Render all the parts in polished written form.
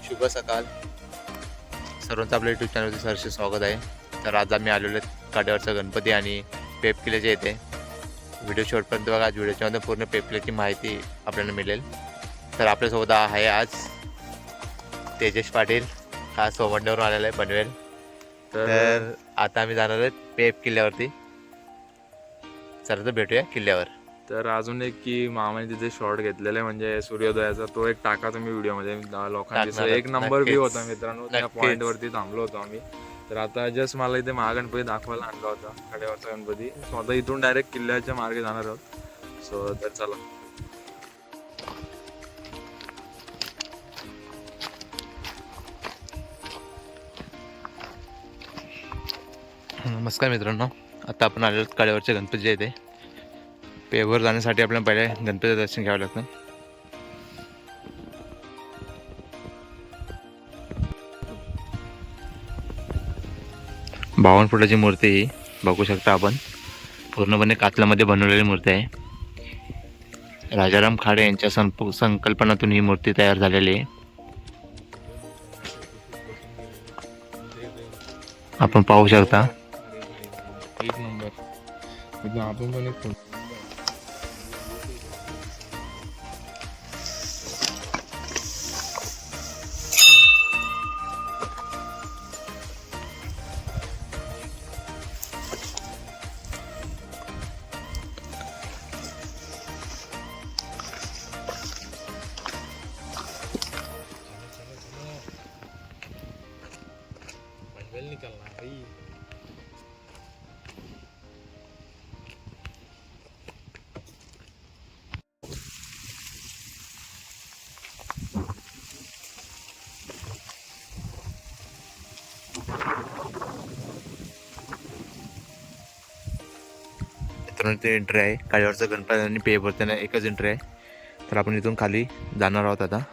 शुभ सकाळ सर्वांचं आपल्या यूट्यूब चॅनलवरती सहर्ष स्वागत आहे. तर आज आम्ही आलेलो काड्यावरचा गणपती आणि पेप किल्ल्याच्या येथे व्हिडिओ शेवटपर्यंत बघा. आज व्हिडिओच्यामध्ये पूर्ण पेप किल्ल्याची माहिती आपल्याला मिळेल. तर आपल्यासोबत आहे आज तेजस पाटील, हा सोमंडवरून आलेला आहे पनवेल. तर आता आम्ही जाणार आहे पेप किल्ल्यावरती. चला तर भेटूया किल्ल्यावर. तर अजून एक की मामाने तिथे शॉट घेतलेला आहे म्हणजे सूर्योदयाचा, तो एक टाका तुम्ही व्हिडिओमध्ये लोकांनी. टाकणार एक नंबर नक्कीच. व्ह्यू होता मित्रांनो. त्या नक्कीच. पॉईंटवरती थांबलो होतो आम्ही. तर आता जस्ट मला इथे महागणपती दाखवायला आणला होता, कड्यावरचा गणपती. सो आता इथून डायरेक्ट किल्ल्याच्या मार्गे जाणार आहोत. सो तर चला. नमस्कार मित्रांनो, आता आपण आलेलो काड्यावरच्या गणपतीच्या इथे. पेवर जाण्यासाठी आपल्याला पहिले गणपतीचं दर्शन घ्यावं लागतं. बावन्न फुटाची मूर्ती ही बघू शकता आपण. पूर्णपणे कातलामध्ये बनवलेली मूर्ती आहे. राजाराम खाडे यांच्या संकल्पनातून ही मूर्ती तयार झालेली आहे. आपण पाहू शकता. एक नंबर. आपण पण एक निकलना भाई. मित्रांनो, ते एंट्री आहे काड्यावरचा गणपती आणि पेवरती एकच एंट्री आहे. तर आपण इथून खाली जाणार आहोत आता.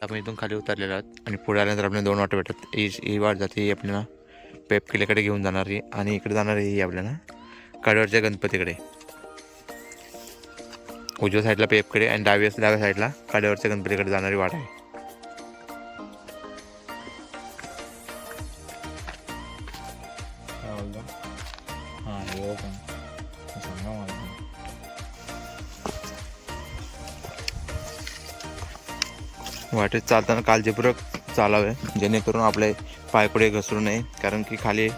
आपण इथून खाली उतरलेलो आहोत आणि पुढे आल्यानंतर आपल्याला दोन वाटे भेटतात. ही वाट जाते, ही आपल्याला पेप किल्ल्याकडे घेऊन जाणार आहे आणि इकडे जाणार आहे ही आपल्याला काड्यावरच्या गणपतीकडे. उजव्या साईडला पेपकडे आणि डाव्या साईडला काड्यावरच्या गणपतीकडे जाणारी वाट आहे. वाटेत चालताना काळजीपूर्वक चालावे, जेणेकरून आपले पाय पुढे घसरू नये, कारण की खाली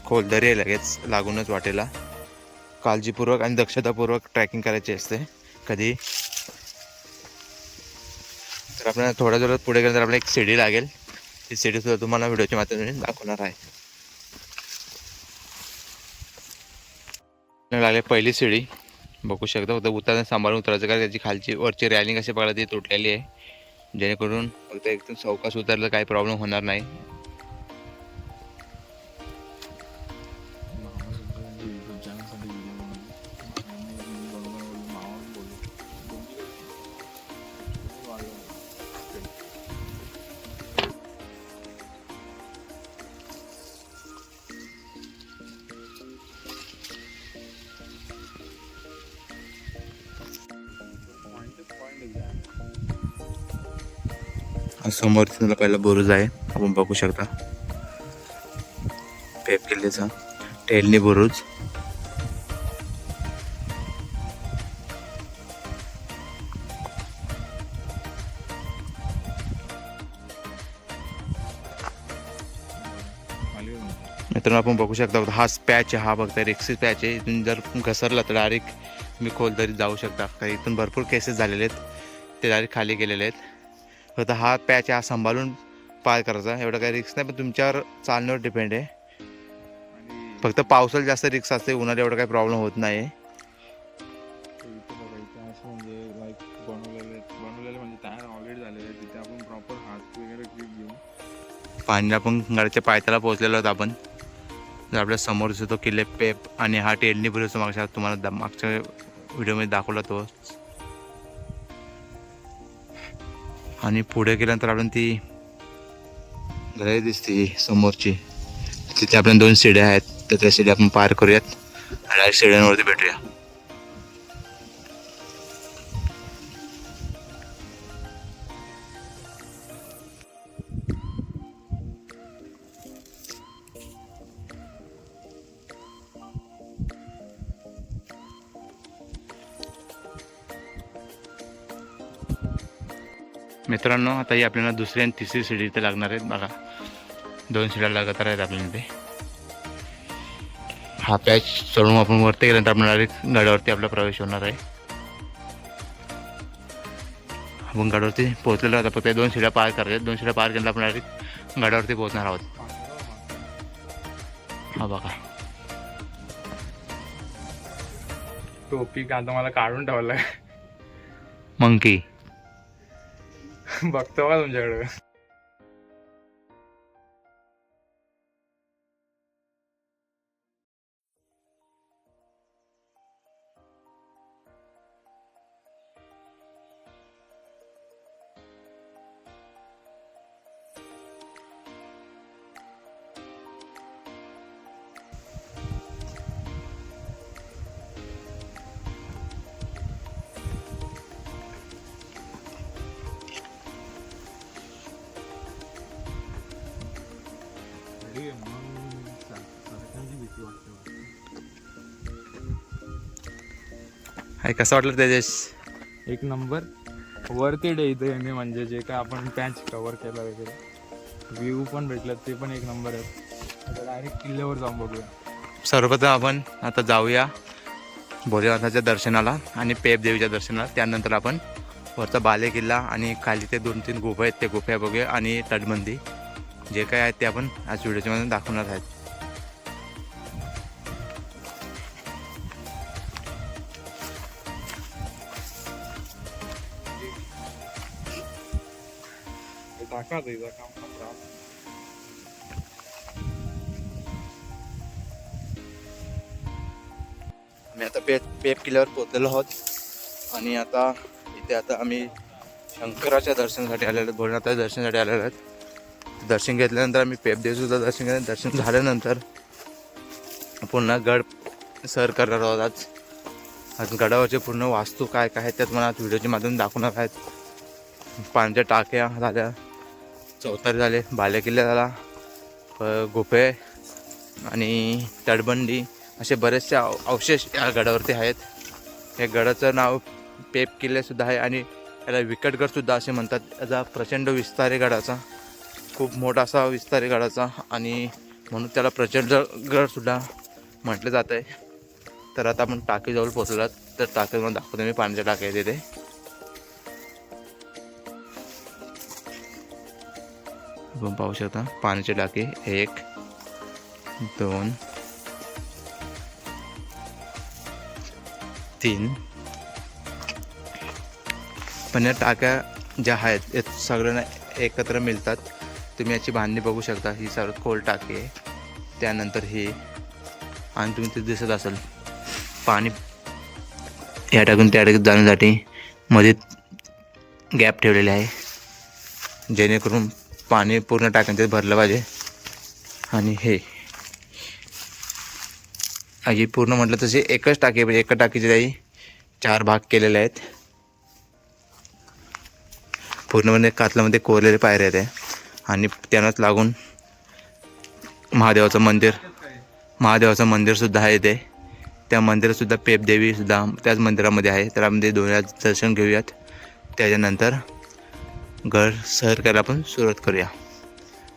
खोल दरी आहे लगेच लागूनच वाटेला. काळजीपूर्वक आणि दक्षतापूर्वक ट्रॅकिंग करायची असते कधी. तर आपल्याला थोड्या जोरात पुढे गेल्यानंतर आपल्याला एक सीडी लागेल. ती सीडी सुद्धा तुम्हाला व्हिडिओच्या माध्यमातून दाखवणार आहे. लागले पहिली सीडी बघू शकता. फक्त उतरताना सांभाळून उतरायचं, कारण त्याची खालची वरची रॅलिंग अशी बघा ती तुटलेली आहे, जेणेकरून फक्त एकदम सावकाश उतरलं काही प्रॉब्लेम होणार नाही. समोर तुम्हाला पहिला बुरुज आहे, आपण बघू शकता पेप किल्ल्याचा टेलनी बुरुज. मित्रांनो आपण बघू शकता हा पॅच आहे, हा बघता रिक्सी पॅच आहे. इथून जर घसरला तर डायरेक्ट मी खोल तरी जाऊ शकता. काही इथून भरपूर केसेस झालेले आहेत, ते डायरेक्ट खाली गेलेले आहेत. फक्त हा पॅच हा सांभाळून पार करायचा, एवढं काही रिक्स नाही, पण तुमच्यावर चालण्यावर डिपेंड आहे. फक्त पावसाला जास्त रिक्स असते, उन्हाळ्यात एवढं काही प्रॉब्लेम होत नाही. म्हणजे लाईक बनवलेले म्हणजे टायर ऑलरेडी झालेले आहेत, तिथे आपण प्रॉपर हात वगैरे ग्रीप घेऊन पाण्याला पण गाडीच्या पायथ्याला पोहोचलेलो आहोत आपण. जर आपल्या समोर दिसतो किल्ले पेप आणि हा टेलनी बुरुज मागच्या तुम्हाला मागच्या व्हिडिओमध्ये दाखवला तो. आणि पुढे गेल्यानंतर आपण ती घरे दिसते समोरची, तिथे आपल्या 2 शिड्या आहेत, तर त्या शिड्या आपण पार करूयात आणि शिड्यांवरती भेटूया. मित्रांनो आता ही आपल्याला दुसरी आणि तिसरी शिडी इथे लागणार आहेत. बघा 2 शिड्या लगातार आहेत आपल्याला इथे. हा पॅच चढून आपण वरती गेल्यानंतर आपल्याला गडावरती आपला प्रवेश होणार आहे. आपण गडावरती पोहोचलेलो आहोत, फक्त 2 शिड्या पार करायच्या. 2 शिड्या पार केल्या आपण डायरेक्ट गडावरती पोहोचणार आहोत. हा बघा टोपी का आता मला काढून ठेवलं मंकी. बघतो का तुमच्याकडे. हाय कसं वाटलं तेजस? एक नंबर वरती डे इथे यांनी, म्हणजे जे काय आपण पॅच कव्हर केला वगैरे, व्ह्यू पण भेटलं ते पण एक नंबर आहे. आता डायरेक्ट किल्ल्यावर जाऊन बघूया. सर्वप्रथम आपण आता जाऊया भोलेनाथाच्या दर्शनाला आणि पेप देवीच्या दर्शनाला. त्यानंतर आपण वरचा बाले किल्ला आणि खाली ते 2-3 गुफा आहेत, ते गुफा बघूया आणि तटबंदी जे काय आहेत ते आपण आज व्हिडिओच्या मध्ये दाखवणार आहेत. आम्ही आता पेप किल्ल्यावर पोहोचलेलो आहोत आणि आता इथे आता आम्ही शंकराच्या दर्शनासाठी आलेलो आहोत, भोलेनाथाच्या दर्शनासाठी आलेलो आहोत. दर्शन घेतल्यानंतर आम्ही पेप देवीचं दर्शन केलं. दर्शन झाल्यानंतर पुन्हा गड सर करणार आहोत. आज गडावरचे पूर्ण वास्तू काय काय आहेत त्यात मला व्हिडिओच्या माध्यमातून दाखवणार आहेत. पाण्याच्या टाक्या झाल्या, चौतारी झाले, बाले किल्ले झाला, गुफे आणि तटबंदी असे बरेचसे अवशेष या गडावरती आहेत. या गडाचं नाव पेप किल्लेसुद्धा आहे आणि याला विकटगडसुद्धा असे म्हणतात. याचा प्रचंड विस्तार आहे गडाचा, खूप मोठा असा विस्तार आहे गडाचा आणि म्हणून त्याला प्रचंडगडसुद्धा म्हटलं जातं आहे. तर आता आपण टाकीजवळ पोचलात, तर टाकीजवळ दाखवतो मी पाण्याच्या टाक्या आहे तिथे. आपण पाहू शकता पाण्याचे टाके 1 2 3. पण या टाक्या ज्या आहेत या सगळ्यांना एकत्र मिळतात. तुम्ही याची बांधणी बघू शकता, ही सर्वात खोल टाकी आहे. त्यानंतर ही आणि तुम्ही ते दिसत असेल पाणी या टाकून त्या टाकीत जाण्यासाठी मध्ये गॅप ठेवलेले आहे, जेणेकरून पाणी पूर्ण टाक्यांच्यात भरलं पाहिजे. आणि ही पूर्ण म्हटलं तसे एकच टाकी म्हणजे एका टाकीचे काही 4 भाग केलेले आहेत. पूर्णपणे कातलामध्ये कोरलेले पायऱ्या आहेत आणि त्यांनाच लागून महादेवाचं मंदिरसुद्धा आहे ते. त्या मंदिरातसुद्धा पेपदेवीसुद्धा त्याच मंदिरामध्ये आहे. तर आपण ते दोन्ही दर्शन घेऊयात. त्याच्यानंतर गड सर करायला आपण सुरुवात करूया.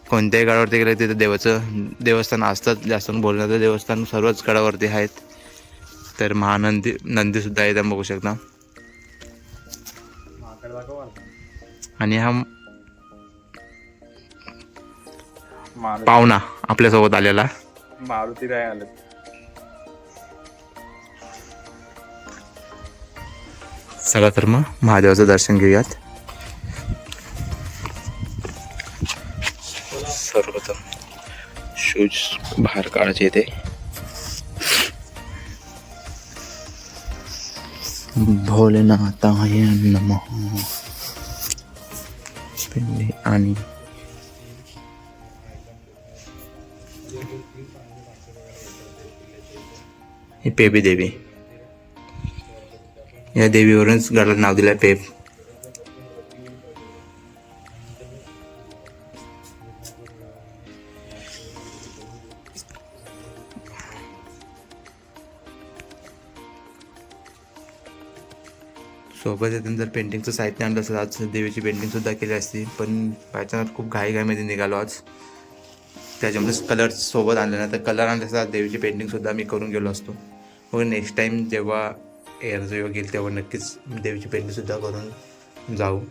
कोणत्याही गडावरती गेलं तिथं देवस्थान असतात. जास्त बोलण्याचं देवस्थान सर्वच गडावरती आहेत. तर नंदीसुद्धा आहे, आपण बघू शकता. आणि हा पाहुणा आपल्यासोबत आलेला मारुती काय आलं. चला तर मग महादेवाचं दर्शन घेऊयात. सर्वप्रथम शूज बाहेर काढायचे येते. भोलेनाथाय नमः. आणि ही पेबी देवी, या देवीवरूनच गडाला नाव दिलं आहे पेब. सोबत येताना जर पेंटिंगचं साहित्य आणलं असतं आज देवीची पेंटिंगसुद्धा केली असती, पण बायचान्स खूप घाईमध्ये निघालो आज. त्याच्यामुळे कलर सोबत आणले ना, तर कलर आणले असता देवीची पेंटिंगसुद्धा मी करून गेलो असतो. मग नेक्स्ट टाईम जेव्हा यायचा योग येईल तेव्हा नक्कीच देवीची पेंटिंगसुद्धा करून जाऊ.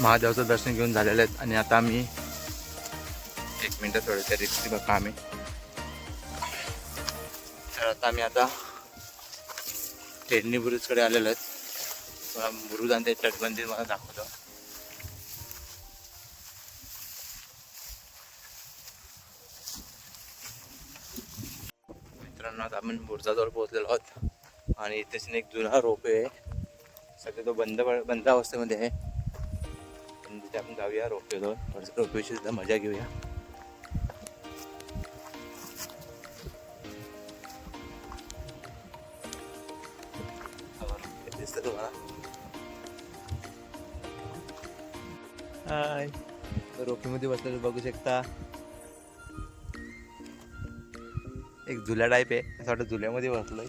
महादेवाचं दर्शन घेऊन झालेलं आहे आणि आता आम्ही 1 मिनिट थोडं रिक्षी बघा आम्ही. तर आता आम्ही टेडणी बुरुजकडे आलेलो आहेत. बुरुज आणि ते तटबंदी मला दाखवतो. मित्रांनो आता आपण बुरुजाजवळ पोहोचलेलो आहोत आणि इथेच एक जुना रोपवे आहे. सध्या तो बंद अवस्थेमध्ये आहे. तिथे आपण जाऊया रोपवेजवळ, रोपवेची सुद्धा मजा घेऊया. दिसतं तुम्हाला? हाय, रोपवेमध्ये बसलेलं बघू शकता. एक झुला टाईप आहे, असं वाटतं झुल्यामध्ये बसलोय.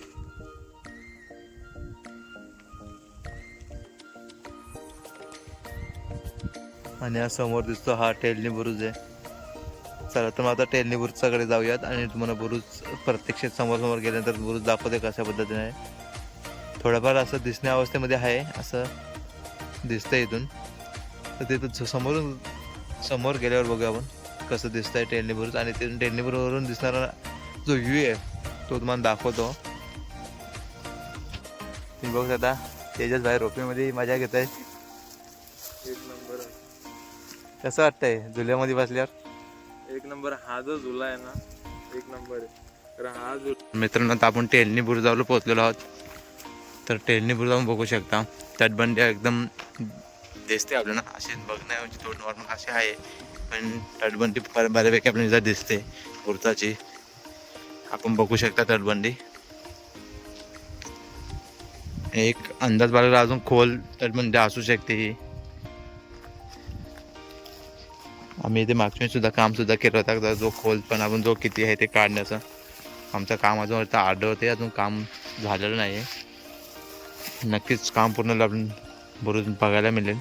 आणि समोर दिसतो हा टेलनी बुरुज आहे. चला तर मग आता टेलनी बुरुजच्याकडे जाऊयात आणि तुम्हाला बुरुज प्रत्यक्षात समोर गेल्यानंतर बुरुज दाखवते कशा पद्धतीने आहे. थोडंफार असं दिसण्या अवस्थेमध्ये आहे, असं दिसतंय इथून. तर तिथं समोर गेल्यावर बघूया आपण कसं दिसतंय टेलनी बुरुज. आणि तिथून टेलनी बुरुजवरून दिसणारा जो व्ह्यू आहे तो तुम्हाला दाखवतो. तुम्ही बघू शकता तेजस भाई रोपवेमध्ये मजा घेत आहे. एक नंबर. कसं वाटतंय झुल्यामध्ये बसल्यावर? एक नंबर. हा जो झुला आहे ना, एक नंबर आहे. तर हा मित्रांनो आता आपण टेलनी बुरुजावर पोहोचलेलो आहोत. तर टेलनी बुरुजावर बघू शकता तटबंदी एकदम दिसते आपल्याला. असे बघण्या म्हणजे थोडं नॉर्मल असे आहे, पण तटबंदी बऱ्यापैकी आपल्याला जर दिसते बुरुजाची. आपण बघू शकता तटबंदी. एक अंदाज बाळगला अजून खोल तटबंदी असू शकते ही. आम्ही इथे मागच्या सुद्धा काम सुद्धा केलं होतं. जो खोल पण आपण जो किती आहे ते काढण्याचं आमचं काम अजून अर्धं होते, अजून काम झालेलं नाही आहे. नक्कीच काम पूर्ण आपण बुरुज बघायला मिळेल.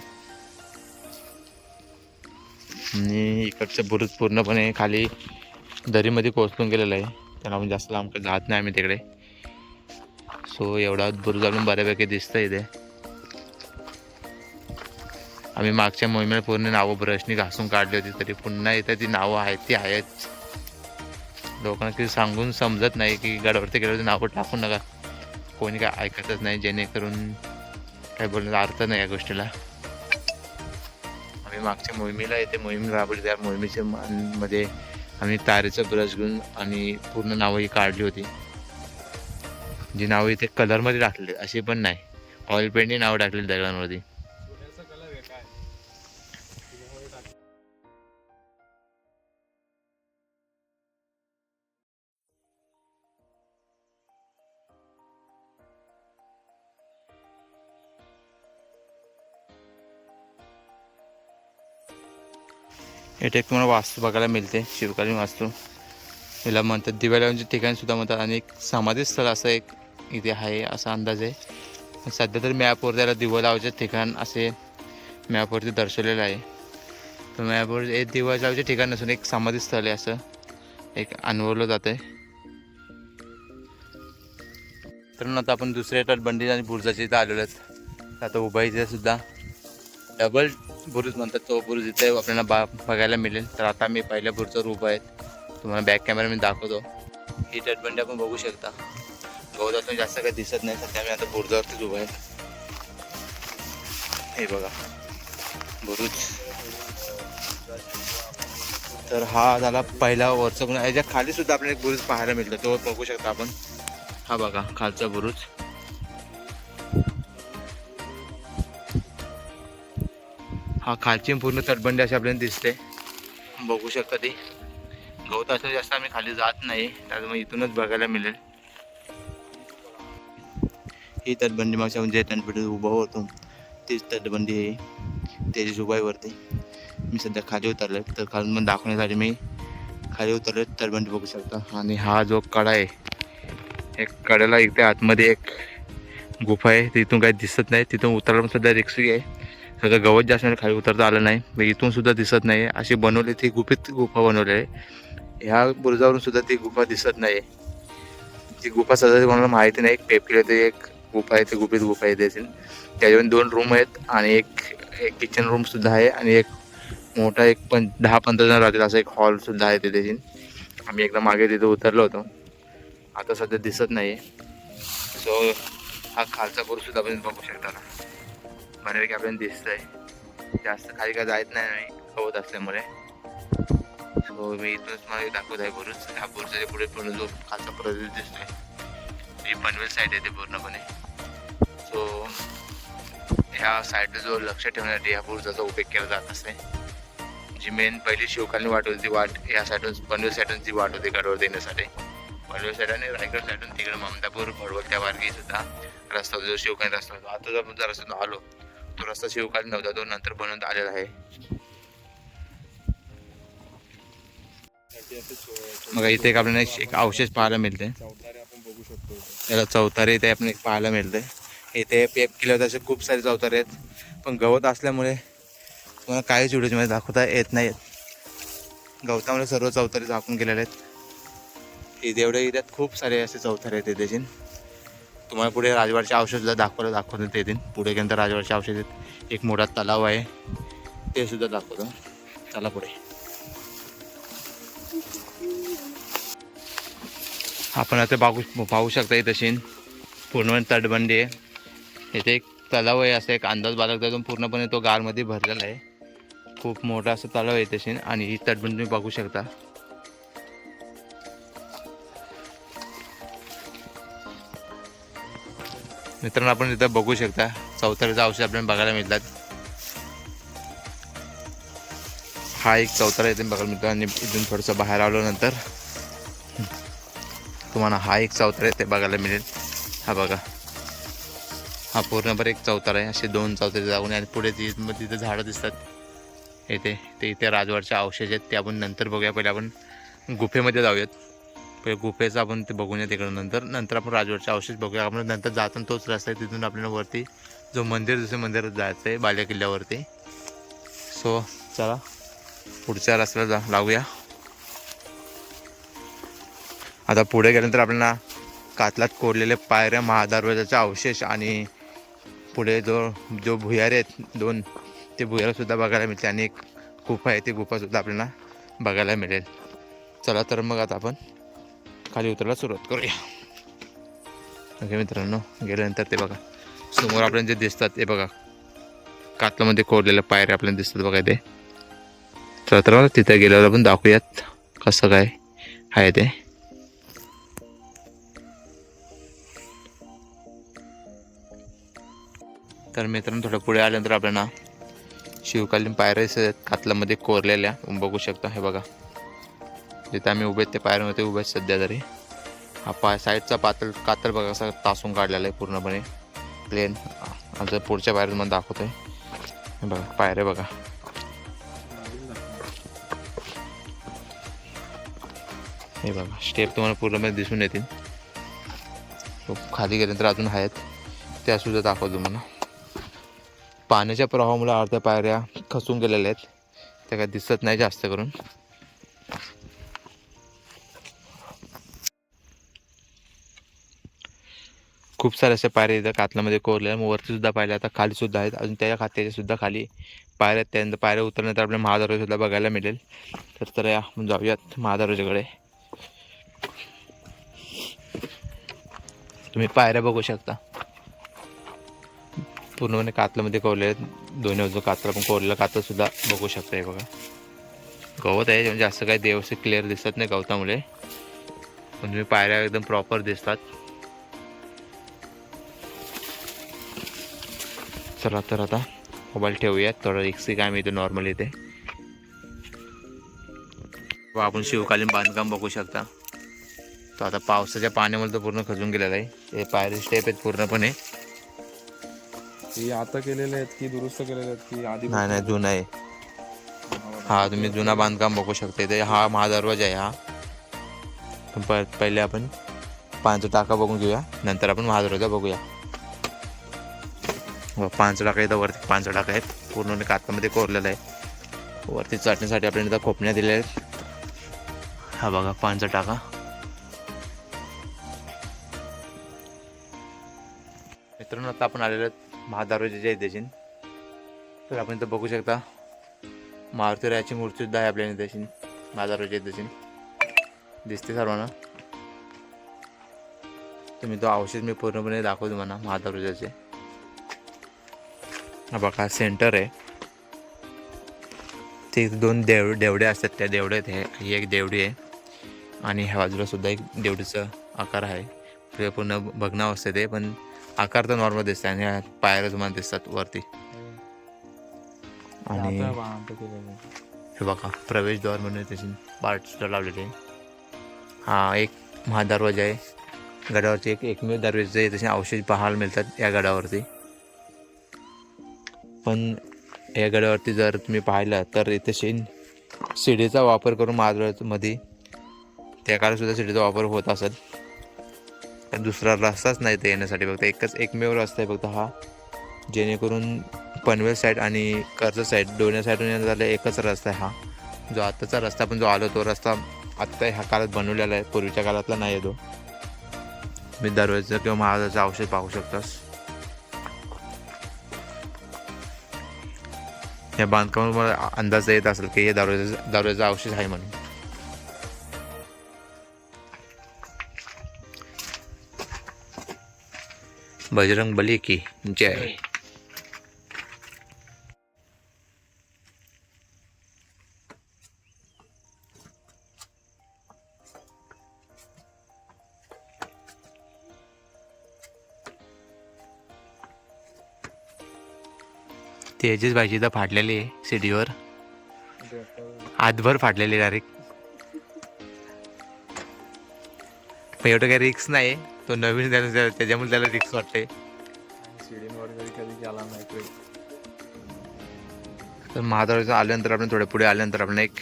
आणि इकडचं बुरुज पूर्णपणे खाली दरीमध्ये कोसळून गेलेलं आहे. त्याला आपण जास्त लांब जात नाही आम्ही तिकडे. सो एवढा बुरुज आपण बऱ्यापैकी दिसतं इथे. आम्ही मागच्या मोहिमेला पूर्ण नावं ब्रशनी घासून काढली होती, तरी पुन्हा इथे ती नावं आहेत ती आहेच. लोकांना किती सांगून समजत नाही की गडावरती गेल्यावरती नावं टाकू नका. कोणी काय ऐकतच नाही, जेणेकरून काय बोलण्याचा अर्थ नाही या गोष्टीला. आम्ही मागच्या मोहिमेला येते मोहीम राबवली, त्या मोहिमेच्या मध्ये आम्ही तारेचं ब्रश घेऊन आणि पूर्ण नावं ही काढली होती. जी नावं इथे कलरमध्ये टाकलेली अशी पण नाही, ऑइल पेंटने नावं टाकलेली दगडांवरती. इथे एक तुम्हाला वास्तू बघायला मिळते, शिवकालीन वास्तू याला म्हणतात. दिव्या लावण्याचे ठिकाण सुद्धा म्हणतात आणि एक समाधी स्थळ असं एक इथे आहे असा अंदाज आहे. सध्या तर मॅपवर त्याला दिवा लावायचे ठिकाण असे मॅपवरती दर्शवलेलं आहे. तर मॅपवर एक दिवा लावायचे ठिकाण नसून एक समाधी स्थळ आहे असं एक अनुभवलं जात आहे. तर आता आपण दुसऱ्या तटबंदी आणि बुरुजाच्या इथं आलेलो आहेत. आता उभा इथे सुद्धा डबल बुरुज म्हणतात, तो बुरुज इथे आपल्याला बघायला मिळेल. तर आता मी पहिल्या बुरुजावर उभा आहे, तुम्हाला बॅक कॅमेरा मी दाखवतो. ही तटबंदी आपण बघू शकता, गवतातून जास्त काही दिसत नाही. सध्या मी आता बुरुजावरतीच उभा आहे. हे बघा बुरुज. तर हा झाला पहिला वरचा गुन्हा. याच्या खाली सुद्धा आपल्याला एक बुरुज पाहायला मिळतो, तो बघू शकता आपण. हा बघा खालचा बुरुज. हा खालची पूर्ण तटबंदी अशी आपल्याला दिसते, बघू शकता. ती गवत असं जास्त आम्ही खाली जात नाही, त्यामुळे इथूनच बघायला मिळेल. ही तटबंदी मागच्या म्हणजे तटबंदी उभा होतो तीच तटबंदी आहे, त्याची उभाईवरती मी सध्या खाली उतरलो. तर खालून पण दाखवण्यासाठी मी खाली उतरलो. तटबंदी बघू शकता. आणि हा जो कडा आहे, एक कड्याला इथे आतमध्ये एक गुफा आहे, तिथून काही दिसत नाही. तिथून उतरायला पण सध्या रिक्सी आहे, सगळं गवत जास्त खाली उतरता आलं नाही. मग इथून सुद्धा दिसत नाही, अशी बनवली ती गुपित गुफा बनवली आहे. ह्या बुरुजावरून सुद्धा ती गुफा दिसत नाही. ती गुफा सध्या कोणाला माहिती नाही. पेपकीला ते एक गुफा आहे, ती गुपित गुफा आहे देखील. त्याच्यावर 2 रूम आहेत आणि एक किचन रूम सुद्धा आहे आणि एक मोठा एक 10-15 जण राहतील असा एक हॉल सुद्धा आहे. ते देखील आम्ही एकदा मागे तिथे उतरलो होतो, आता सध्या दिसत नाही. सो हा खालचा बुरुज सुद्धा आपण बघू शकता ना, बऱ्यापैकी आपल्याला दिसतंय. जास्त खाली काय जायत नाही आम्ही गवत असल्यामुळे. सो मी इथूनच मला दाखवत आहे बुरुज. ह्या बुरुजाच्या पुढे पूर्ण जो खालचा प्रदेश दिसतोय ही पनवेल साईड आहे ते पूर्णपणे. सो ह्या साईडला जो लक्ष ठेवण्यासाठी ह्या बुरुजाचा उपयोग केला जात असते. जी मेन पहिली शिवकालीन वाट होती, ती वाट ह्या साईडून पनवेल साईडून जी वाट होती गडावर देण्यासाठी. पनवेल साईड आणि रायगड साईडून तिकडे ममदापूर भडवल त्या मार्गे सुद्धा रस्ता जो शिवकालीन रस्ता होता. आता जर आपण जर रस्त्यातून आलो, तो रस्ता शिवकालीन नव्हता, तो नंतर बनवण्यात आलेला आहे. मग इथे एक आपल्याला एक अवशेष पाहायला मिळते, त्याला चौतारे इथे आपण एक पाहायला मिळते. इथे पेप किल्ल्यावर असे खूप सारे चौतारे आहेत, पण गवत असल्यामुळे तुम्हाला काहीच व्हिडिओमध्ये दाखवता येत नाहीत. गवतामुळे सर्व चौतारे झाकून गेलेले आहेत. इथे एवढ्या एरियात खूप सारे असे चौतारे आहेत. त्याचे तुम्हाला पुढे राजवाडचे अवशेष दाखवण्यात येतील. पुढे गेल्यानंतर राजवाडचे अवशेष आहेत. एक मोठा तलाव आहे, ते सुद्धा दाखवतो. चला पुढे. आपण आता पाहू शकता इथे तशी पूर्ण तटबंदी आहे. इथे एक तलाव आहे, असं एक अंदाज बाळगता येतो. पूर्णपणे तो गारमध्ये भरलेला आहे. खूप मोठा असं तलाव आहे तशी, आणि ही तटबंदी तुम्ही बघू शकता. मित्रांनो आपण इथं बघू शकता चौताऱ्याचा अवशेष आपल्याला बघायला मिळतात. हा एक चौतारा इथे बघायला मिळतो, आणि इथून थोडंसं बाहेर आल्यानंतर तुम्हाला हा एक चौतारा इथे बघायला मिळेल. हा बघा, हा पूर्णपणे एक चौतारा आहे. असे 2 चौतारे जाऊन आणि पुढे तिथे झाडं दिसतात इथे राजवाडचे अवशेष आहेत. ते आपण नंतर बघूया. पहिले आपण गुफेमध्ये जाऊयात. पहिले गुफेचं आपण ते बघूया तिकडं, नंतर आपण राजवाडचे अवशेष बघूया. आपण नंतर जाताना तोच रस्ता आहे, तिथून आपल्याला वरती जो दुसऱ्या मंदिरात जायचं आहे बाल्या किल्ल्यावरती. सो चला पुढच्या रस्त्याला लागूया. आता पुढे गेल्यानंतर आपल्याला कातलात कोरलेले पायऱ्या, महादरवाजाचे अवशेष आणि पुढे जो भुयारे आहेत 2, ते भुयारसुद्धा बघायला मिळते. आणि एक गुफा आहे, ती गुफासुद्धा आपल्याला बघायला मिळेल. चला तर मग आता आपण खाली उतरायला सुरुवात करूया. ओके मित्रांनो, गेल्यानंतर ते बघा समोर आपल्याला जे दिसतात ते बघा कातलामध्ये कोरलेल्या पायऱ्या आपल्याला दिसतात बघा ते. तर तिथे गेल्यावर आपण दाखवूयात कसं काय आहे ते. तर मित्रांनो थोडं पुढे आल्यानंतर आपल्याला शिवकालीन पायऱ्या कातलामध्ये कोरलेल्या बघू शकता. हे बघा जिथे आम्ही उभे ते पायऱ्यामध्ये उभे आहेत सध्या तरी. हा साईडचा कातल बघा असा तासून काढलेला आहे पूर्णपणे प्लेन. आमच्या पुढच्या पायऱ्या मला दाखवतोय. हे बघा पायऱ्या बघा. हे बघा स्टेप तुम्हाला पूर्णपणे दिसून येतील. खाली गेल्यानंतर अजून आहेत त्या सुद्धा दाखवतो तुम्हाला. पाण्याच्या प्रवाहामुळे अर्ध्या पायऱ्या खचून गेलेल्या आहेत, त्या काय दिसत नाही जास्त करून. खूप साऱ्या अशा पायऱ्या इथं कातलामध्ये कोरल्या. मग वरती सुद्धा पायऱ्या आता खाली सुद्धा आहेत. अजून त्याच्या सुद्धा खाली पायऱ्या आहेत. त्यानंतर पायऱ्या उतरल्यानंतर आपल्याला महादरवाजा सुद्धा बघायला मिळेल. तर या जाऊयात महादरवाजाकडे. तुम्ही पायऱ्या बघू शकता पूर्णपणे कातलामध्ये कोरले आहेत. दोन्ही बाजू कातला पण कोरलेला कातला सुद्धा बघू शकता. हे बघा गवत आहे म्हणजे असं काही व्यवस्थित क्लिअर दिसत नाही गवतामुळे, पण तुम्ही पायऱ्या एकदम प्रॉपर दिसतात. चला तर आता मोबाईल ठेवूयात. थोडं रिक्सी काय मिळतं नॉर्मल इथे. आपण शिवकालीन बांधकाम बघू शकता. तो आता पावसाच्या पाण्यामुळे तो पूर्ण खचून गेलेला आहे. हे पायरी स्टेप आहेत पूर्णपणे. आता केलेले आहेत की दुरुस्त केलेले आहेत की आधी? नाही जुना आहे हा. तुम्ही जुना बांधकाम बघू शकता. इथे हा महादरवाजा आहे हा. पहिले आपण पाण्याचा टाका बघून घेऊया, नंतर आपण महादरवाजा बघूया. पाण्याचा टाका इथं वरती पाण्याचा टाका आहेत पूर्ण कातमध्ये कोरलेला आहे. वरती चढण्यासाठी आपल्याला इथं खोपण्या दिलेल्या आहेत. हा बघा पाण्याचा टाका. मित्रांनो आता आपण आलेलो महादरवाजाच्या इथेशीन. तर आपण इथं बघू शकता मारुतीरायाची मूर्ती सुद्धा आहे आपल्या इथेशीन. महादरवाजा इथेशीन दिसते सर्वांना. तुम्ही तो अवशेष मी पूर्णपणे दाखवतो तुम्हाला महादरवाजाचे. हा बघा सेंटर आहे ते. दोन देवडे असतात, त्या देवड्यात ही एक देवडी आहे आणि ह्या बाजूला सुद्धा एक देवडीचा आकार आहे. ते पूर्ण भग्नाव असते ते, पण आकार तर नॉर्मल दिसतात. आणि ह्या पायऱ्या तुम्हाला दिसतात वरती. आणि हे बघा प्रवेशद्वार म्हणून त्याची पार्ट सुद्धा लावलेले आहे. हा एक महादरवाजा आहे. गडावरती एकमेव दरवाजा आहे. तसे अवशेष पाहायला मिळतात या गडावरती. पण या गडावरती जर तुम्ही पाहिलं तर इथे शिडीचा वापर करून महादरवाजामध्ये त्या काळात सुद्धा शिडीचा वापर होत असेल. तर दुसरा रस्ताच नाही ते येण्यासाठी. फक्त एकमेव रस्ता आहे फक्त हा, जेणेकरून पनवेल साईड आणि कर्जत साईड दोन्ही साईडून येण्यात झालं एकच रस्ता आहे हा. जो आत्ताचा रस्ता पण जो आलो तो रस्ता आत्ता ह्या काळात बनवलेला आहे, पूर्वीच्या काळातला नाही आहे तो. मी दरवाजा किंवा महाराजाचा अवशेष पाहू शकतास. या बांधकामामुळे अंदाज येत असेल की हे दरवाजा अवशेष आहे म्हणून. बजरंग बली की जय. तेजस भाजी तर फाटलेली आहे सिडीवर, हातभर फाटलेली डायरेक्ट. पण एवढं काही रिक्स नाही, तो नवीन त्याच्यामुळे त्याला रिक्स वाटते. तर महादरवाजा आल्यानंतर आपण थोडे पुढे आल्यानंतर आपण एक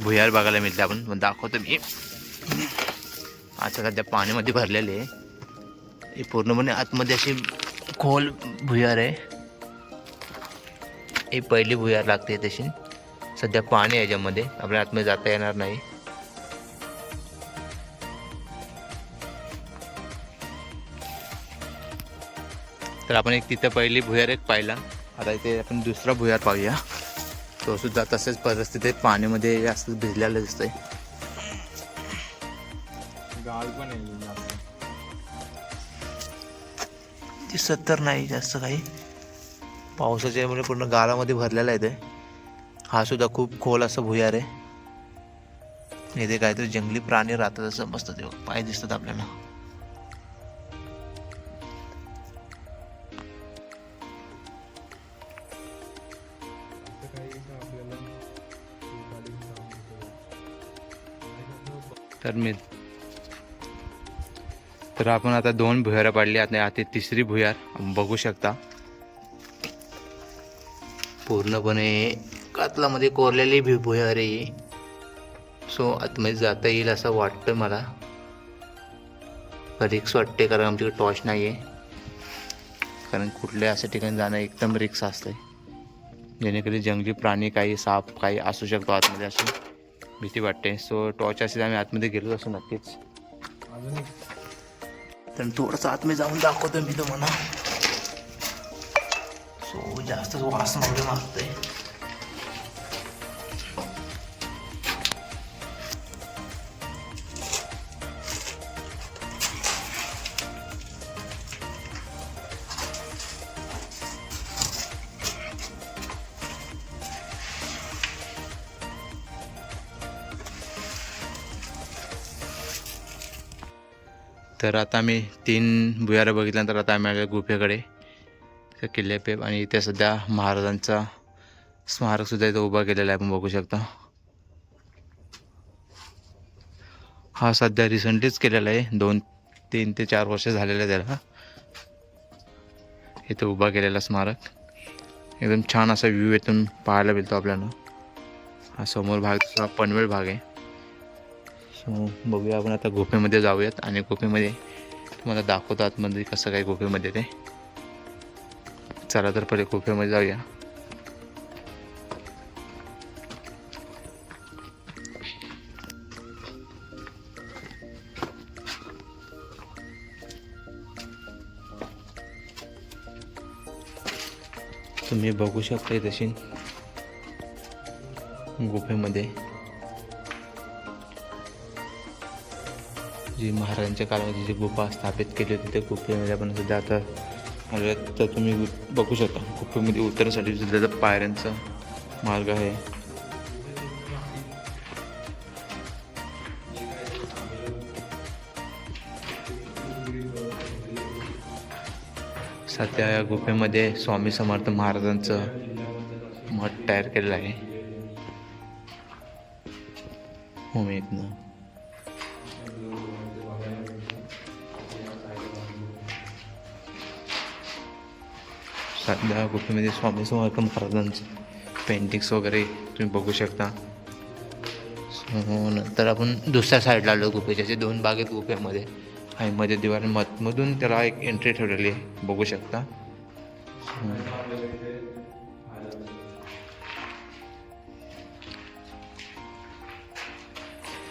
भुयार बघायला मिळते. आपण दाखवतो मी. आता सध्या पाण्यामध्ये भरलेले आहे. हे पूर्णपणे आतमध्ये अशी खोल भुयार आहे. ही पहिली भुयार लागते तशी. सध्या पाणी आहे याच्यामध्ये, आपल्या आतमध्ये जाता येणार नाही. तर आपण एक तिथं पहिली भुयार एक पाहिला. आता इथे आपण दुसरा भुयार पाहूया. तो सुद्धा तसेच परिस्थितीत पाण्यामध्ये जास्त भिजलेला दिसतोय. गाळ पण आहे. दिसत तर नाही जास्त काही, पावसाच्यामुळे पूर्ण गाळामध्ये भरलेला आहे ते. हा सुद्धा खूप खोल असं भुयार आहे. इथे काहीतरी जंगली प्राणी राहतात असं मस्त ते पाय दिसतात आपल्याला. तर आपण आता 2 भुयारं पाडली, आता तिसरी भुयार बघू शकता. पूर्णपणे कातलामध्ये कोरलेली भुयार आहे. सो आतमध्ये जाता येईल असं वाटतं मला. रिक्स वाटते कारण आमच्याकडे टॉर्च नाही आहे. कारण कुठल्या असं ठिकाणी जाणं एकदम रिक्स असते, जेणेकरून जंगली प्राणी काही साप काही असू शकतो आतमध्ये, अशी भीती वाटते. सो टॉर्च असेल आम्ही आतमध्ये गेलो असं नक्कीच. तर थोडंसं आतमध्ये जाऊन दाखवतो मी तुम्हाला. सो जास्तच वास वगैरे मारतोय. तर आता आम्ही 3 भुयारं बघितल्यानंतर आता आम्ही आलो गुफेकडे, त्या किल्ले पे. आणि इथे सध्या महाराजांचा स्मारकसुद्धा इथं उभा केलेला आहे, आपण बघू शकता. हा सध्या रिसेंटलीच केलेला आहे, 3 ते 4 वर्ष झालेलं आहे त्याला इथं उभा केलेला स्मारक. एकदम छान असा व्ह्यू इथून पाहायला मिळतो आपल्याला. हा समोर भाग पनवेल भाग आहे. सो बघूया आपण आता गुफेमध्ये जाऊयात आणि गुफेमध्ये तुम्हाला दाखवतो आतमध्ये कसं काय गुफेमध्ये ते. चला तर पहिले गुफेमध्ये जाऊया. तुम्ही बघू शकता तशी गुफेमध्ये जी महाराजांच्या काळामध्ये जी गुफा स्थापित केली होती त्या गुफेमध्ये आपण सध्या आता आलो. तर तुम्ही बघू शकता गुफेमध्ये उतरण्यासाठी सुद्धा पायऱ्यांचा मार्ग आहे. सध्या या गुफेमध्ये स्वामी समर्थ महाराजांचं मठ तयार केलेलं आहे. होमेतनं सध्या गुफेमध्ये स्वामी समर्थ महाराजांचे पेंटिंग्स वगैरे तुम्ही बघू शकता. नंतर आपण दुसऱ्या साईडला आलो गुफेच्या. असे 2 भाग आहेत गुफेमध्ये आणि मध्ये दिवार मधून त्याला एक एंट्री ठेवलेली आहे, बघू शकता.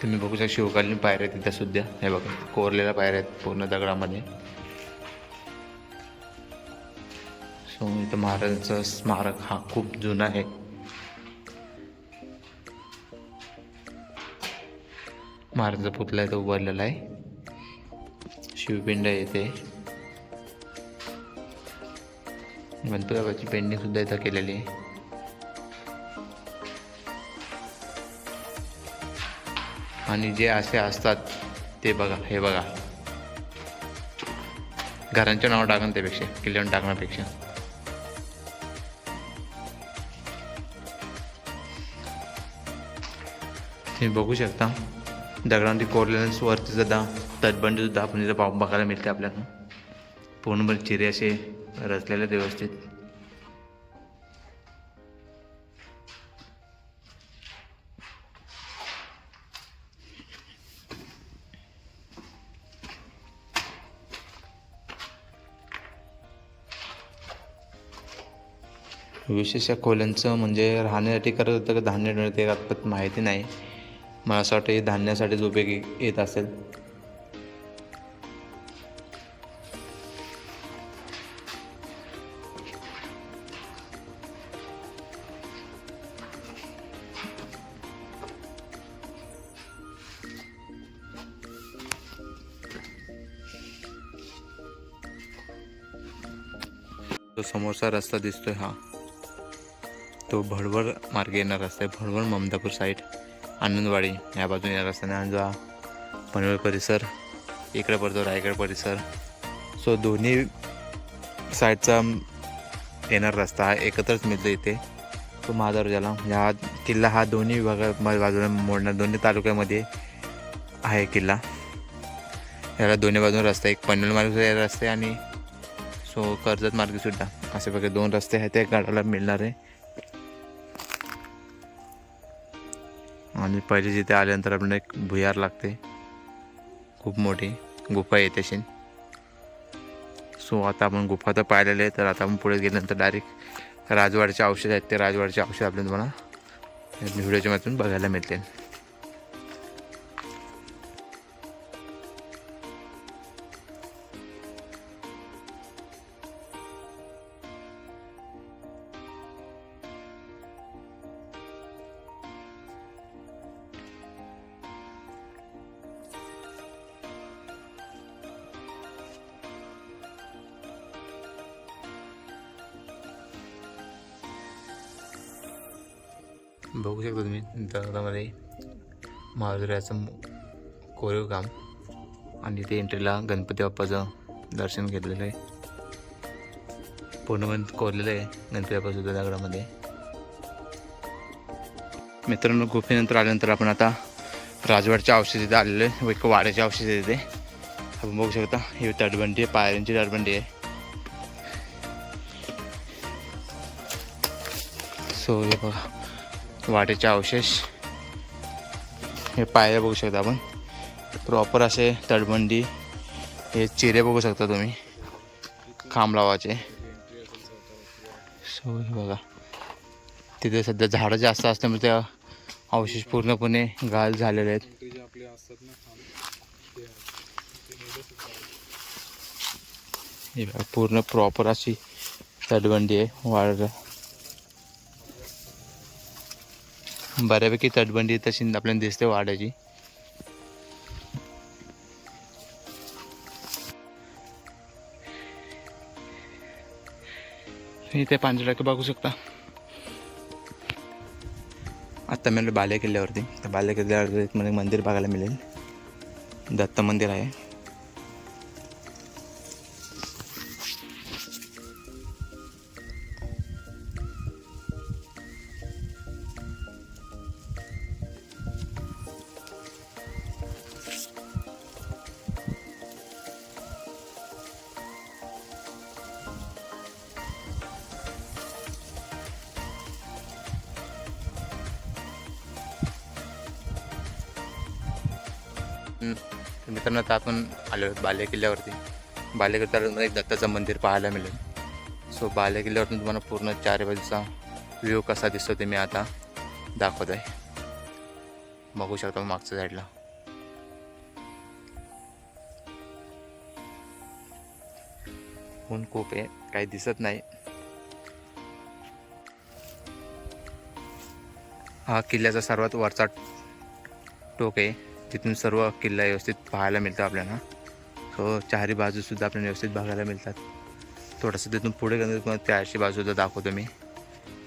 तुम्ही बघू शकता शिवकालीन पायऱ्या तिथं सुद्धा हे बघा, कोरलेल्या पायऱ्या आहेत पूर्ण दगडामध्ये. सो इथं महाराजांचं स्मारक हा खूप जुना आहे. महाराजांचा पुतळा इथं उभारलेला आहे. शिवपिंड येते. गणपती बाबाची पेंटिंग सुद्धा इथं केलेली आहे. आणि जे असे असतात ते बघा, हे बघा, घरांच्या नाव टाकून त्यापेक्षा किल्ल्यावर टाकण्यापेक्षा. तुम्ही बघू शकता दगडांची कोरलेल्या वरती सुद्धा तटबंदी सुद्धा आपण इथं बघायला मिळते आपल्याला. पूर्णपणे चिरे असे रचलेले व्यवस्थित. विशेष या खोल्यांचं म्हणजे राहण्यासाठी करत होतं का धान्य मिळते का माहिती नाही. मला असं वाटतं हे धान्यासाठीच उपयोगी येत असेल. तो समोरचा रस्ता दिसतोय हा, तो भडवळ मार्गे येणार रस्ता आहे. भडवळ ममदापूर साईड आनंदवाडी ह्या बाजूने येणार रस्ता आणि जो पनवेल परिसर इकडे पडतो रायगड परिसर. सो दोन्ही साईडचा येणार रस्ता हा एकत्रच मिळतो इथे. तो महादर्जाला ह्या किल्ला हा दोन्ही बाजूला मोडणार, दोन्ही तालुक्यामध्ये आहे किल्ला. याला दोन्ही बाजून रस्ता, एक पनवेल मार्गे रस्ते आणि सो कर्जत मार्गे सुद्धा असे प्रकारे 2 रस्ते आहेत त्या गाडाला मिळणार आहे. आणि पहिले जिथे आल्यानंतर आपल्याला एक भुयार लागते, खूप मोठी गुफा येते अशी. सो आता आपण गुफा तर पाहिलेले आहे, तर आता आपण पुढे गेल्यानंतर डायरेक्ट राजवाड्याचे औषध आहेत, ते राजवाड्याचे औषध आपल्याला तुम्हाला व्हिडिओच्या माध्यमातून बघायला मिळतील. बघू शकता तुम्ही दगडामध्ये महाराजाचं कोरीव काम आणि ते एंट्रीला गणपती बाप्पाचं दर्शन घेतलेलं आहे. पूर्णपणे कोरलेलं आहे गणपती बाप्पा सुद्धा दगडामध्ये. मित्रांनो, गुफेनंतर आल्यानंतर आपण आता राजवाड्याच्या औषध इथे आलेलो आहे व एक वाड्याच्या औषध इथे आपण बघू शकता. ही तटबंदी आहे, पायऱ्यांची तटबंदी आहे. सो हे बघा वाटेचे अवशेष, हे पायऱ्या बघू शकता आपण. प्रॉपर असे तटबंदी, हे चिरे बघू शकता तुम्ही खांब लावायचे. सो हे बघा तिथे सध्या झाडं जास्त असल्यामुळे त्या अवशेष पूर्णपणे गाळ झालेले आहेत. हे बघा पूर्ण प्रॉपर अशी तटबंदी आहे. वाढ बऱ्यापैकी तटबंदी तशी आपल्याला दिसते वाड्याची. इथे पांढरा बघू शकता. आता मी बाले किल्ल्यावरती, तर बाले किल्ल्यावरती एक मला मंदिर बघायला मिळेल, दत्त मंदिर आहे. मित्रांनो, आता आपण आलो बाले किल्ल्यावरती. बाले किल्ल्यावर एक दत्ताचं मंदिर पाहायला मिळेल. सो बाले किल्ल्यावरतून तुम्हाला पूर्ण 4 बाजूचा व्ह्यू कसा दिसतो ते मी आता दाखवत आहे. बघू शकता मागच्या साईडला. ऊन खूप आहे, काही दिसत नाही. हा किल्ल्याचा सर्वात वरचा टोक आहे, तिथून सर्व किल्ला व्यवस्थित पाहायला मिळतं आपल्याला. सो 4ही बाजूसुद्धा आपल्याला व्यवस्थित बघायला मिळतात. थोडंसं तिथून पुढे गेलं तुम्हाला त्याची बाजूसुद्धा दाखवतो मी.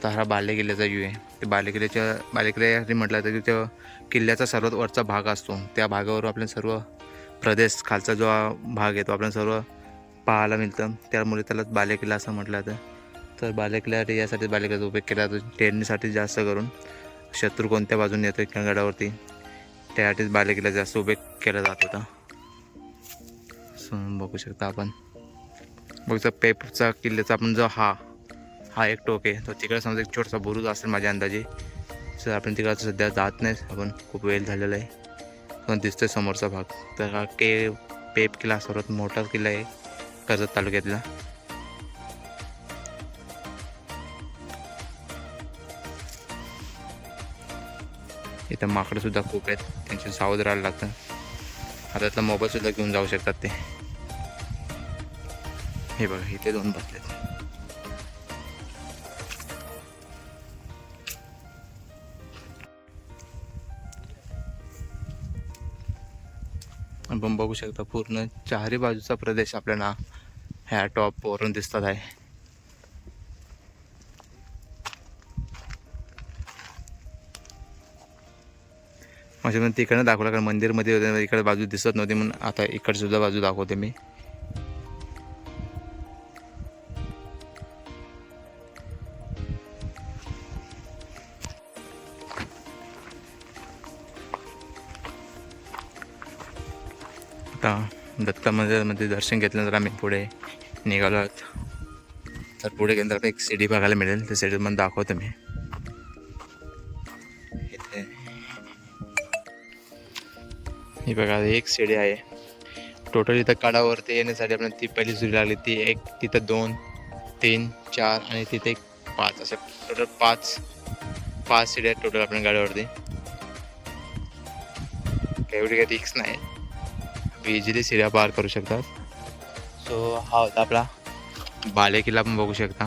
तर हा बाले किल्ल्याचा व्ह्यू आहे. ते बाले किल्ल्यासाठी म्हटलं तर की तो किल्ल्याचा सर्वात वरचा भाग असतो, त्या भागावर आपल्याला सर्व प्रदेश खालचा जो भाग आहे तो आपल्याला सर्व पाहायला मिळतं. त्यामुळे त्याला बाले किल्ला असं म्हटलं जातं. तर बाले किल्ल्यासाठी यासाठी बाले किल्ल्याचा उपयोग केला जातो, टेरणीसाठी जास्त करून. शत्रू कोणत्या बाजूने येतो गडावरती त्यासाठीच बाले किल्ला जास्त उपयोग केला जात होता. सो बघू शकता आपण. बघू पेपचा किल्ल्याचा आपण जो हा एक टोक आहे, तो तिकडे समजा एक छोटासा बुरुज असेल माझ्या अंदाजे. सर आपण तिकडं सध्या जात नाही, आपण खूप वेळ झालेला आहे. पण दिसतोय समोरचा भाग. तर हा पेप किल्ला सर्वात मोठा किल्ला आहे कर्जत तालुक्यातला. इथं माकडंसुद्धा खूप आहेत, त्यांचे सावध राहायला लागतं. हातातला मोबाईलसुद्धा घेऊन जाऊ शकतात ते. हे बघा इथे 2 बसलेत. आपण बघू शकता पूर्ण 4ही बाजूचा प्रदेश आपल्याला ह्या टॉपवरून दिसतात आहे. म्हणजे पण तिकडनं दाखवलं कारण मंदिरमध्ये होते इकडे बाजू दिसत नव्हती म्हणून आता इकडची सुद्धा बाजू दाखवते मी. आता दत्त मंदिरामध्ये दर्शन घेतल्यानंतर आम्ही पुढे निघालो आहोत. तर पुढे गेल्यानंतर एक सीडी बघायला मिळेल, त्या सीडी मला दाखवतो मी. इथे ही बघा एक सीडी आहे. टोटल इथं कडावरती येण्यासाठी आपल्याला ती पहिली सीडी लागली, ती एक, तिथं 2, 3, 4 आणि तिथे एक 5, असं टोटल 5 सीडी आहेत टोटल आपल्या गाड्यावरती. एवढी काही रिक्स नाही, इझिली सीड्या पार करू शकतात. सो हा होता आपला बाले किल्ला. आपण बघू शकता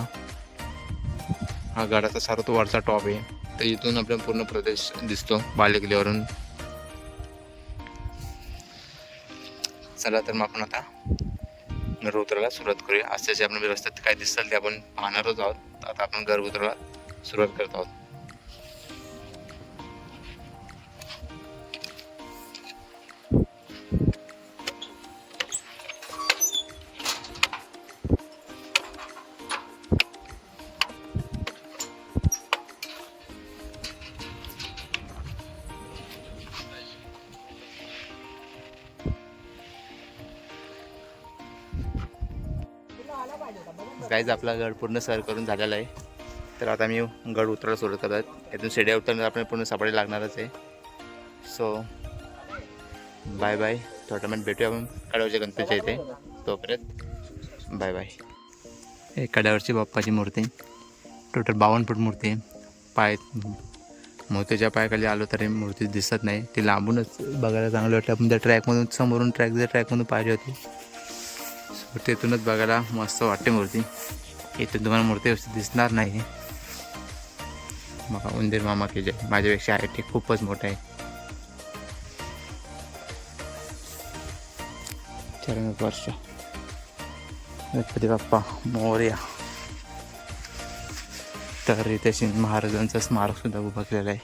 हा गडाचा सर्वात वरचा टॉप आहे. तर इथून आपला पूर्ण प्रदेश दिसतो बाले किल्ल्यावरून. चला तर मग आपण आता गर्भूत्राला सुरुवात करूया. असे आपण रस्त्यात काय दिसतात ते आपण पाहणारच आहोत. आता आपण गर्भूत्राला सुरुवात करत आहोत. गाईज आपला गड पूर्ण सर करून झालेला आहे. तर आता मी गड उतरायला सुरुवात करत आहे. इथून शिड्या उतरण्यास आपल्याला पूर्ण सपाटी लागणारच आहे. So bye bye. थोड्या वेळात भेटूया आपण कड्यावरच्या गणपतीच्या इथे. तोपर्यंत बाय बाय. हे कड्यावरची बाप्पाची मूर्ती टोटल 52 फूट मूर्ती आहे. पाय मोत्याच्या पायाखाली आलो तरी मूर्ती दिसत नाही. ती लांबूनच बघायला चांगलं वाटतं. आपण त्या ट्रॅकमधून समोरून ट्रॅकमधून पाहिली होती. तिथूनच बघायला मस्त वाटते मूर्ती. इथून तुम्हाला मूर्ती व्यवस्थित दिसणार नाही. बघा उंदीर मामा की जय. माझ्यापेक्षा आहे ते खूपच मोठं आहे. चरण वर्ष गणपती बाप्पा मोरया. तर इथे शिंदे महाराजांचं स्मारक सुद्धा उभं केलेलं आहे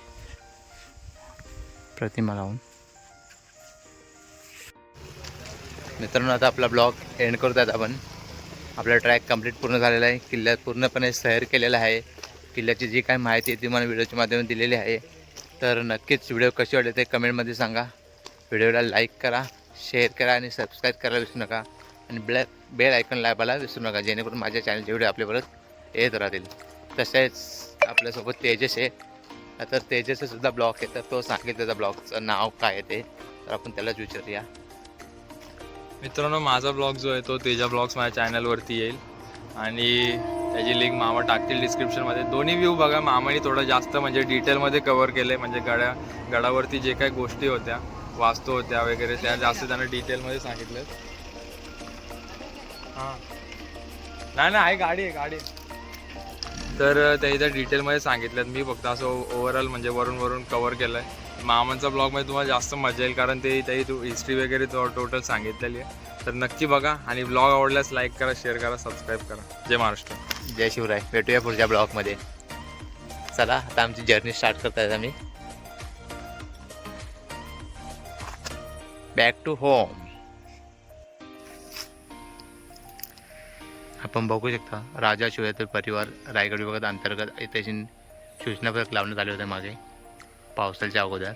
प्रतिमा लावून. मित्रांनो आता आपला ब्लॉग एंड करतात आपण. आपला ट्रॅक कंप्लीट पूर्ण झालेला आहे. किल्ल्यात पूर्णपणे सैर केलेला आहे. किल्ल्याची जी काही माहिती आहे ती मला व्हिडिओच्या माध्यमातून दिलेली आहे. तर नक्कीच व्हिडिओ कशी वाटले ते कमेंटमध्ये सांगा. व्हिडिओला लाईक करा, शेअर करा आणि सबस्क्राईब करायला विसरू नका. आणि बेल आयकॉन दाबायला विसरू नका, जेणेकरून माझ्या चॅनलचे व्हिडिओ आपल्या परत येत राहतील. तसेच आपल्यासोबत तेजस आहे. तर तेजसचा सुद्धा ब्लॉग आहे. तर तो सांगेल त्याचा ब्लॉगचं नाव काय आहे ते. तर आपण त्यालाच विचारूया. मित्रांनो माझा ब्लॉग जो आहे तो तेजा ब्लॉग्स माझ्या चॅनलवरती येईल आणि त्याची लिंक मामा टाकतील डिस्क्रिप्शनमध्ये. दोन्ही व्ह्यू बघा. मामाने थोडं जास्त म्हणजे डिटेलमध्ये कवर केलं आहे. म्हणजे गडावरती जे काही गोष्टी होत्या, वास्तू होत्या वगैरे, त्या जास्त त्यानं डिटेलमध्ये सांगितलं. हां नाही आहे गाडी. तर त्या इथं डिटेलमध्ये सांगितलं. मी फक्त असं ओव्हरऑल म्हणजे वरून कवर केलं आहे. मामांचा ब्लॉगमध्ये तुम्हाला जास्त मजा येईल कारण ते त्याही हिस्ट्री वगैरे टोटल सांगितलेली आहे. तर नक्की बघा आणि ब्लॉग आवडल्यास लाईक करा, शेअर करा, सबस्क्राईब करा. जय महाराष्ट्र. जय शिवराय. भेटूया पुढच्या ब्लॉगमध्ये. चला आता आमची जर्नी स्टार्ट करतायत आम्ही. Back to home. आपण बघू शकता राजा शिवाजी परिवार रायगड विभागात अंतर्गत ऐतिहासिक सूचनाफलक लावण्यात आले होते मागे पावसाच्या अगोदर.